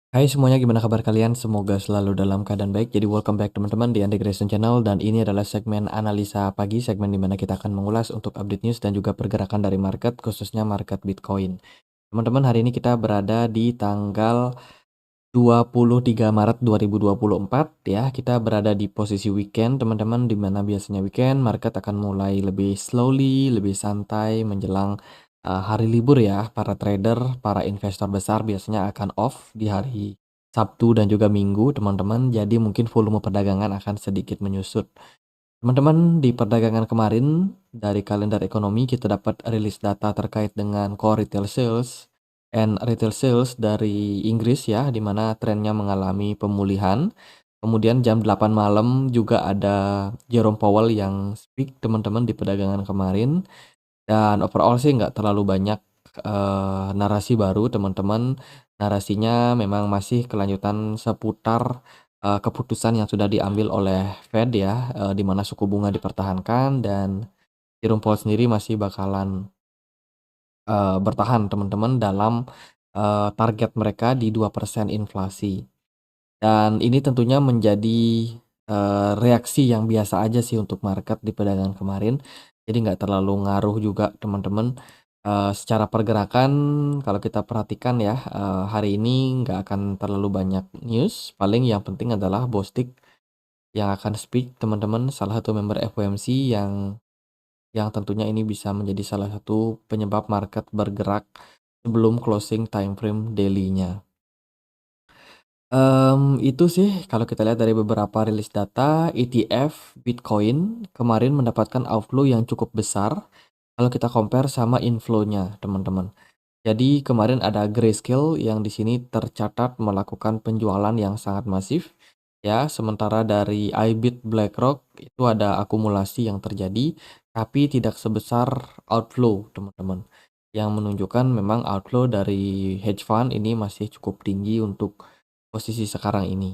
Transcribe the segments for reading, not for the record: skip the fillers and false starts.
Hai semuanya, gimana kabar kalian? Semoga selalu dalam keadaan baik. Jadi welcome back teman-teman di Andy Grayson Channel, dan ini adalah segmen analisa pagi, segmen dimana kita akan mengulas untuk update news dan juga pergerakan dari market, khususnya market Bitcoin. Teman-teman, hari ini kita berada di tanggal 23 Maret 2024 ya. Kita berada di posisi weekend, teman-teman, dimana biasanya weekend market akan mulai lebih slowly, lebih santai menjelang hari libur ya. Para trader, para investor besar biasanya akan off di hari Sabtu dan juga Minggu, teman-teman. Jadi mungkin volume perdagangan akan sedikit menyusut. Teman-teman, di perdagangan kemarin dari kalender ekonomi kita dapat rilis data terkait dengan core retail sales and retail sales dari Inggris ya, di mana trennya mengalami pemulihan. Kemudian jam 8 malam juga ada Jerome Powell yang speak, teman-teman, di perdagangan kemarin. Dan overall sih nggak terlalu banyak narasi baru, teman-teman. Narasinya memang masih kelanjutan seputar keputusan yang sudah diambil oleh Fed ya, di mana suku bunga dipertahankan dan Jerome Powell sendiri masih bakalan bertahan, teman-teman, dalam target mereka di 2% inflasi. Dan ini tentunya menjadi reaksi yang biasa aja sih untuk market di perdagangan kemarin. Jadi nggak terlalu ngaruh juga, teman-teman. Secara pergerakan kalau kita perhatikan ya, hari ini nggak akan terlalu banyak news. Paling yang penting adalah Bostic yang akan speak, teman-teman, salah satu member FOMC yang tentunya ini bisa menjadi salah satu penyebab market bergerak sebelum closing time frame daily-nya. Itu sih kalau kita lihat dari beberapa rilis data, ETF Bitcoin kemarin mendapatkan outflow yang cukup besar kalau kita compare sama inflow-nya, teman-teman. Jadi kemarin ada Grayscale yang di sini tercatat melakukan penjualan yang sangat masif ya, sementara dari IBIT BlackRock itu ada akumulasi yang terjadi tapi tidak sebesar outflow, teman-teman. Yang menunjukkan memang outflow dari hedge fund ini masih cukup tinggi untuk posisi sekarang ini.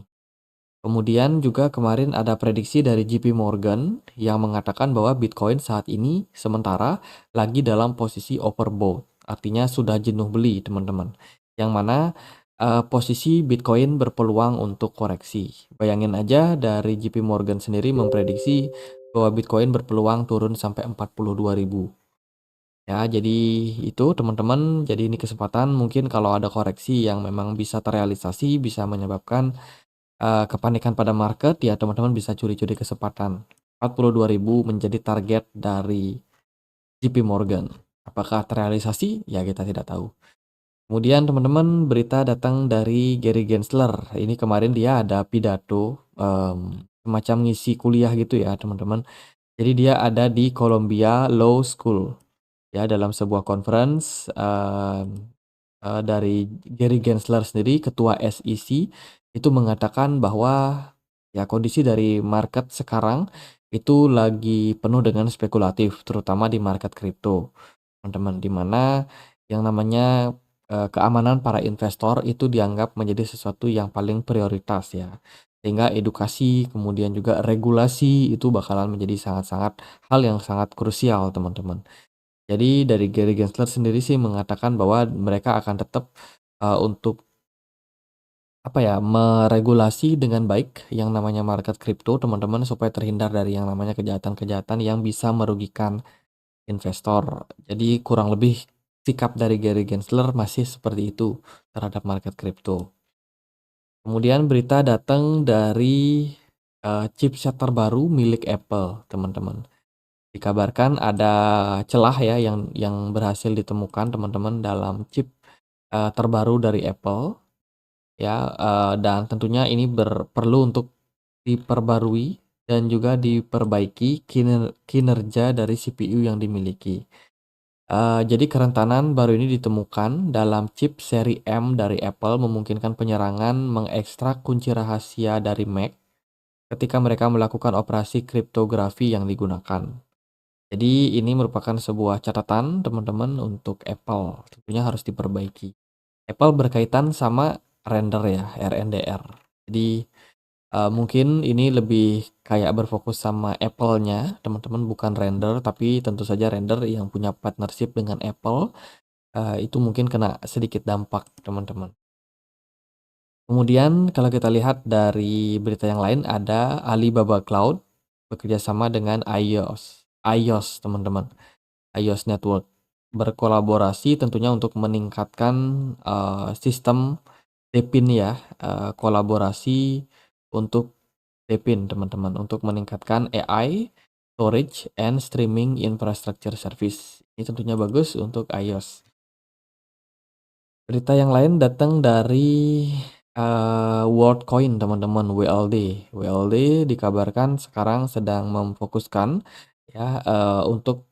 Kemudian juga kemarin ada prediksi dari JP Morgan yang mengatakan bahwa Bitcoin saat ini sementara lagi dalam posisi overbought. Artinya sudah jenuh beli, teman-teman. Yang mana posisi Bitcoin berpeluang untuk koreksi. Bayangin aja dari JP Morgan sendiri memprediksi bahwa Bitcoin berpeluang turun sampai 42.000. Ya, jadi itu, teman-teman. Jadi ini kesempatan mungkin kalau ada koreksi yang memang bisa terrealisasi, bisa menyebabkan kepanikan pada market, ya teman-teman bisa curi-curi kesempatan. 42.000 menjadi target dari JP Morgan. Apakah terrealisasi? Ya kita tidak tahu. Kemudian teman-teman, berita datang dari Gary Gensler. Ini kemarin dia ada pidato semacam ngisi kuliah gitu ya, teman-teman. Jadi dia ada di Columbia Law School ya, dalam sebuah conference dari Gary Gensler sendiri, ketua SEC, itu mengatakan bahwa ya kondisi dari market sekarang itu lagi penuh dengan spekulatif, terutama di market kripto, teman-teman, di mana yang namanya keamanan para investor itu dianggap menjadi sesuatu yang paling prioritas ya. Sehingga edukasi, kemudian juga regulasi itu bakalan menjadi sangat-sangat hal yang sangat krusial, teman-teman. Jadi dari Gary Gensler sendiri sih mengatakan bahwa mereka akan tetap untuk apa ya, meregulasi dengan baik yang namanya market kripto, teman-teman, supaya terhindar dari yang namanya kejahatan-kejahatan yang bisa merugikan investor. Jadi kurang lebih sikap dari Gary Gensler masih seperti itu terhadap market kripto. Kemudian berita datang dari chipset terbaru milik Apple, teman-teman. Dikabarkan ada celah ya yang berhasil ditemukan, teman-teman, dalam chip terbaru dari Apple ya, dan tentunya ini perlu untuk diperbarui dan juga diperbaiki kinerja dari CPU yang dimiliki. Jadi kerentanan baru ini ditemukan dalam chip seri M dari Apple, memungkinkan penyerangan mengekstrak kunci rahasia dari Mac ketika mereka melakukan operasi kriptografi yang digunakan. Jadi ini merupakan sebuah catatan, teman-teman, untuk Apple. Tentunya harus diperbaiki. Apple berkaitan sama render ya, RNDR. Jadi mungkin ini lebih kayak berfokus sama Apple-nya, teman-teman, bukan render, tapi tentu saja render yang punya partnership dengan Apple itu mungkin kena sedikit dampak, teman-teman. Kemudian kalau kita lihat dari berita yang lain ada Alibaba Cloud bekerja sama dengan iOS teman-teman, iOS Network. Berkolaborasi tentunya untuk meningkatkan, sistem Depin ya, kolaborasi untuk Depin teman-teman, untuk meningkatkan AI, storage, and streaming infrastructure service. Ini tentunya bagus untuk iOS. Berita yang lain datang dari, Worldcoin teman-teman, WLD. WLD dikabarkan sekarang sedang memfokuskan ya, untuk,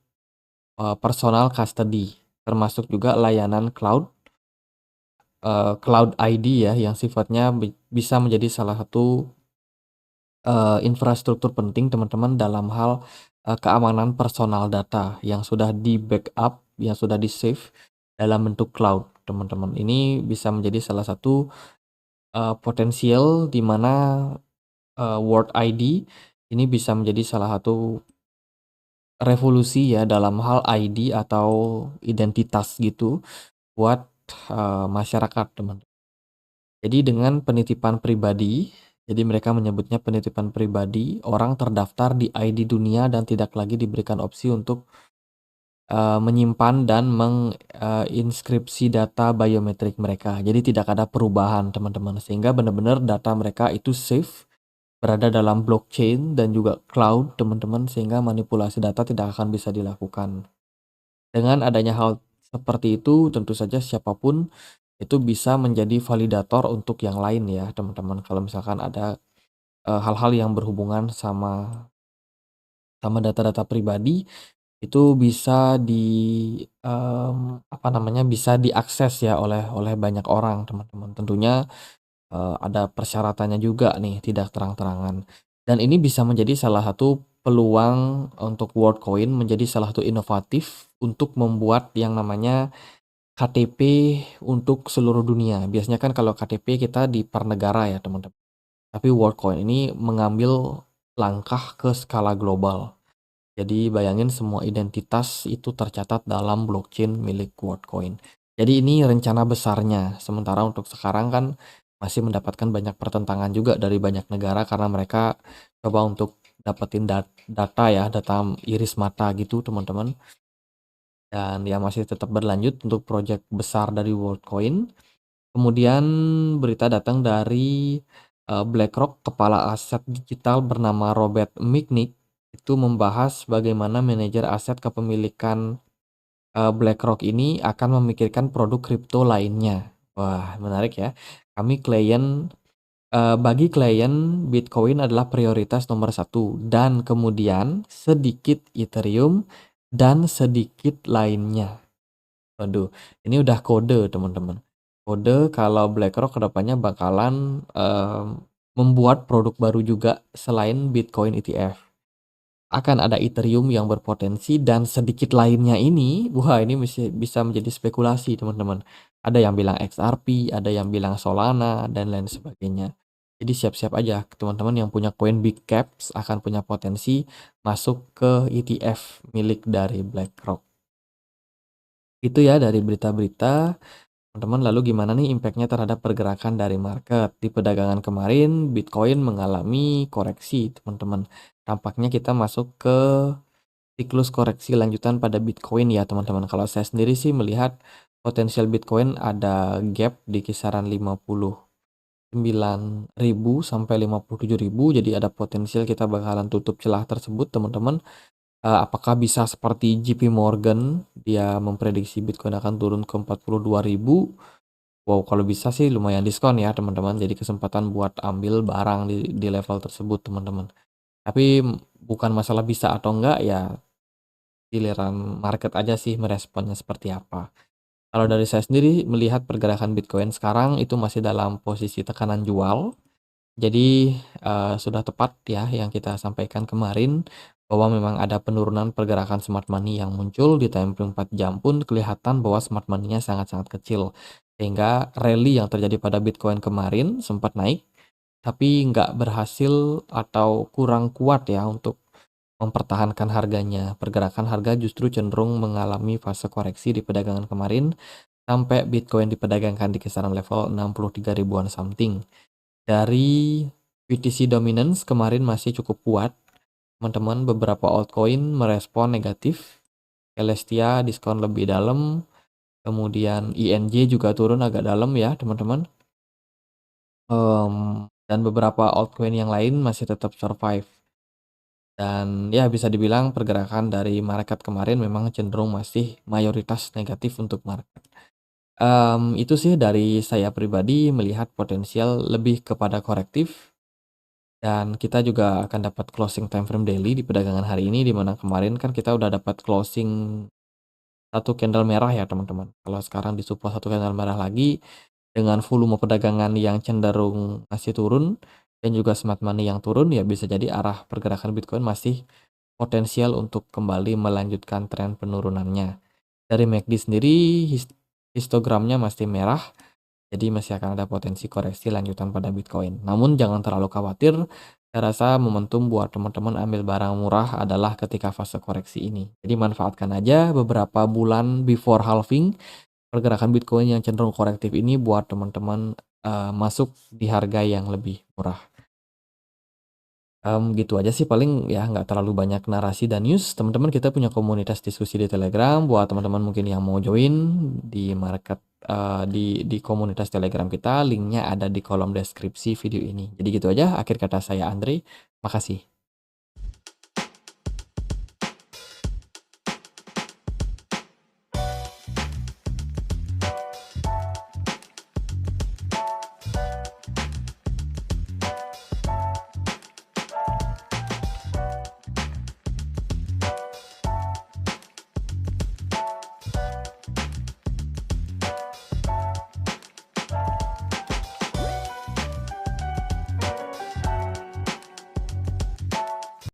personal custody, termasuk juga layanan cloud ID ya, yang sifatnya bisa menjadi salah satu, infrastruktur penting teman-teman dalam hal, keamanan personal data yang sudah di-backup, yang sudah di-save dalam bentuk cloud, teman-teman. Ini bisa menjadi salah satu, potensial di mana, World ID ini bisa menjadi salah satu revolusi ya dalam hal ID atau identitas gitu buat, masyarakat, teman. Jadi dengan penitipan pribadi, jadi mereka menyebutnya penitipan pribadi, orang terdaftar di ID dunia dan tidak lagi diberikan opsi untuk, menyimpan dan menginskripsi data biometrik mereka. Jadi tidak ada perubahan teman-teman, sehingga benar-benar data mereka itu safe, berada dalam blockchain dan juga cloud teman-teman, sehingga manipulasi data tidak akan bisa dilakukan. Dengan adanya hal seperti itu, tentu saja siapapun itu bisa menjadi validator untuk yang lain ya, teman-teman. Kalau misalkan ada, hal-hal yang berhubungan sama sama data-data pribadi, itu bisa apa namanya, bisa diakses ya oleh oleh banyak orang, teman-teman. Tentunya, ada persyaratannya juga nih, tidak terang-terangan. Dan ini bisa menjadi salah satu peluang untuk Worldcoin menjadi salah satu inovatif untuk membuat yang namanya KTP untuk seluruh dunia. Biasanya kan kalau KTP kita di per negara ya teman-teman. Tapi Worldcoin ini mengambil langkah ke skala global. Jadi bayangin semua identitas itu tercatat dalam blockchain milik Worldcoin. Jadi ini rencana besarnya. Sementara untuk sekarang kan masih mendapatkan banyak pertentangan juga dari banyak negara karena mereka coba untuk dapetin data ya, data iris mata gitu teman-teman. Dan ya masih tetap berlanjut untuk proyek besar dari Worldcoin. Kemudian berita datang dari, BlackRock, kepala aset digital bernama Robert Mitnick, itu membahas bagaimana manajer aset kepemilikan, BlackRock ini akan memikirkan produk kripto lainnya. Wah, menarik ya. Bagi klien Bitcoin adalah prioritas nomor satu dan kemudian sedikit Ethereum dan sedikit lainnya. Waduh, ini udah kode teman-teman. Kode kalau BlackRock kedepannya bakalan, membuat produk baru juga selain Bitcoin ETF. Akan ada Ethereum yang berpotensi dan sedikit lainnya ini, wah ini bisa menjadi spekulasi teman-teman. Ada yang bilang XRP, ada yang bilang Solana, dan lain sebagainya. Jadi siap-siap aja teman-teman yang punya koin big caps akan punya potensi masuk ke ETF milik dari BlackRock. Itu ya dari berita-berita. Teman-teman, lalu gimana nih impact-nya terhadap pergerakan dari market? Di perdagangan kemarin, Bitcoin mengalami koreksi, teman-teman. Tampaknya kita masuk ke siklus koreksi lanjutan pada Bitcoin ya, teman-teman. Kalau saya sendiri sih melihat potensial Bitcoin ada gap di kisaran 59.000 sampai 57.000. Jadi ada potensial kita bakalan tutup celah tersebut, teman-teman. Apakah bisa seperti JP Morgan, dia memprediksi Bitcoin akan turun ke 42.000? Wow, kalau bisa sih lumayan diskon ya teman-teman. Jadi kesempatan buat ambil barang di level tersebut teman-teman. Tapi bukan masalah bisa atau enggak ya, giliran market aja sih meresponnya seperti apa. Kalau dari saya sendiri melihat pergerakan Bitcoin sekarang itu masih dalam posisi tekanan jual. Jadi, sudah tepat ya yang kita sampaikan kemarin, bahwa memang ada penurunan pergerakan smart money yang muncul di time frame 4 jam pun kelihatan bahwa smart money-nya sangat-sangat kecil. Sehingga rally yang terjadi pada Bitcoin kemarin sempat naik, tapi nggak berhasil atau kurang kuat ya untuk mempertahankan harganya. Pergerakan harga justru cenderung mengalami fase koreksi di perdagangan kemarin. sampai Bitcoin diperdagangkan di kisaran level 63 ribuan something. Dari BTC dominance kemarin masih cukup kuat. Teman-teman, beberapa altcoin merespon negatif. Celestia diskon lebih dalam. Kemudian INJ juga turun agak dalam ya, teman-teman. Dan beberapa altcoin yang lain masih tetap survive. Dan ya bisa dibilang pergerakan dari market kemarin memang cenderung masih mayoritas negatif untuk market. Itu sih dari saya pribadi melihat potensial lebih kepada korektif. Dan kita juga akan dapat closing time frame daily di perdagangan hari ini, di mana kemarin kan kita udah dapat closing satu candle merah ya teman-teman. Kalau sekarang disupport satu candle merah lagi dengan volume perdagangan yang cenderung masih turun dan juga smart money yang turun, ya bisa jadi arah pergerakan Bitcoin masih potensial untuk kembali melanjutkan tren penurunannya. Dari MACD sendiri histogramnya masih merah, jadi masih akan ada potensi koreksi lanjutan pada Bitcoin. Namun jangan terlalu khawatir, saya rasa momentum buat teman-teman ambil barang murah adalah ketika fase koreksi ini. Jadi manfaatkan aja beberapa bulan before halving pergerakan Bitcoin yang cenderung korektif ini buat teman-teman masuk di harga yang lebih murah. Gitu aja sih paling ya, nggak terlalu banyak narasi dan news. Teman-teman, kita punya komunitas diskusi di Telegram buat teman-teman mungkin yang mau join di market di komunitas Telegram kita. Linknya ada di kolom deskripsi video ini. Jadi gitu aja, akhir kata saya Andre. Makasih.